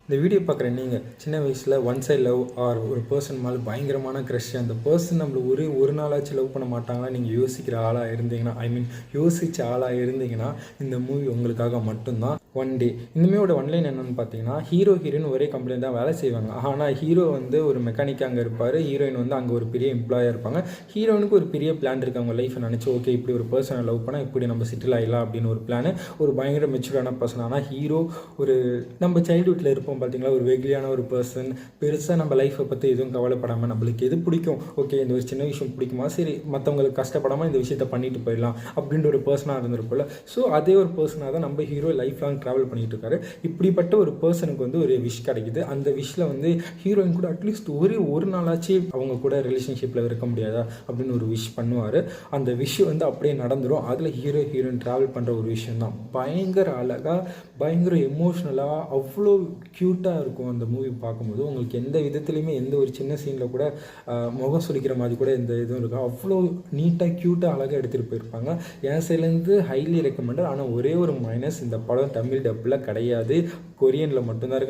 இந்த வீடியோ பார்க்குற நீங்கள் சின்ன வயசில் ஒன் சைட் லவ் ஆர் ஒரு பர்சன் மேலே பயங்கரமான க்ரஷ், அந்த பர்சன் நம்மளை ஒரு நாளாச்சும் லவ் பண்ண மாட்டாங்களா நீங்கள் யோசிக்கிற ஆளாக இருந்தீங்கன்னா, யோசித்த ஆளாக இருந்தீங்கன்னா இந்த மூவி உங்களுக்காக மட்டும்தான். ஒன் டே இந்த மூவியோட ஒன்லைன் என்னென்னு பார்த்தீங்கன்னா, ஹீரோயின் ஒரே கம்பெனி தான் வேலை செய்வாங்க. ஆனால் ஹீரோ வந்து ஒரு மெக்கானிக்காக அங்கே இருப்பார், ஹீரோயின் வந்து அங்கே ஒரு பெரிய எம்ப்ளாயாக இருப்பாங்க. ஹீரோனுக்கு ஒரு பெரிய பிளான் இருக்குது, அவங்க லைஃப்பை நினச்சி ஓகே இப்படி ஒரு பர்சனை லவ் பண்ணால் இப்படி நம்ம செட்டில் ஆகிடலாம் அப்படின்னு ஒரு பிளான். ஒரு பயங்கர மெச்சூரான பர்சன். ஆனால் ஹீரோ ஒரு நம்ம சைல்டுஹுட்டில் இருப்போம் பார்த்தீங்களா, ஒரு வெகுலியான ஒரு பர்சன். பெருசாக நம்ம லைஃப்பை பற்றி எதுவும் கவலைப்படாமல் நம்மளுக்கு எது பிடிக்கும், ஓகே இந்த ஒரு சின்ன விஷயம் பிடிக்குமா, சரி மற்றவங்களுக்கு கஷ்டப்படாமல் இந்த விஷயத்தை பண்ணிட்டு போயிடலாம் அப்படின்ற ஒரு பர்சனாக இருந்திருக்கும்ல. ஸோ அதே ஒரு பர்சனாக தான் நம்ம ஹீரோ லைஃப் லாங் ட்ராவல் பண்ணிட்டு இருக்காரு. இப்படிப்பட்ட ஒரு பர்சனுக்கு வந்து ஒரு விஷ் கிடைக்குது. அந்த விஷில் வந்து ஹீரோயின் கூட அட்லீஸ்ட் ஒரு நாளாச்சு அவங்க கூட ரிலேஷன்ஷிப்பில் இருக்க முடியாதா அப்படின்னு ஒரு விஷ் பண்ணுவார். அந்த விஷ் வந்து அப்படியே நடந்துடும். அதில் ஹீரோயின் ட்ராவல் பண்ணுற ஒரு விஷயம் தான் பயங்கர அழகாக, பயங்கர எமோஷ்னலாக, அவ்வளோ க்யூட்டாக இருக்கும். அந்த மூவி பார்க்கும்போது உங்களுக்கு எந்த விதத்துலையுமே எந்த ஒரு சின்ன சீனில் கூட முகம் சுளிக்கிற மாதிரி கூட எந்த இதுவும் இருக்கும். அவ்வளோ நீட்டாக க்யூட்டாக அழகாக எடுத்துகிட்டு போயிருப்பாங்க. என் சைட்லேருந்து ஹைலி ரெக்கமெண்டட். ஆனால் ஒரே ஒரு மைனஸ், இந்த படம் தமிழ் டப்பில் கிடையாது, கொரியனில் மட்டும்தான் இருக்குது.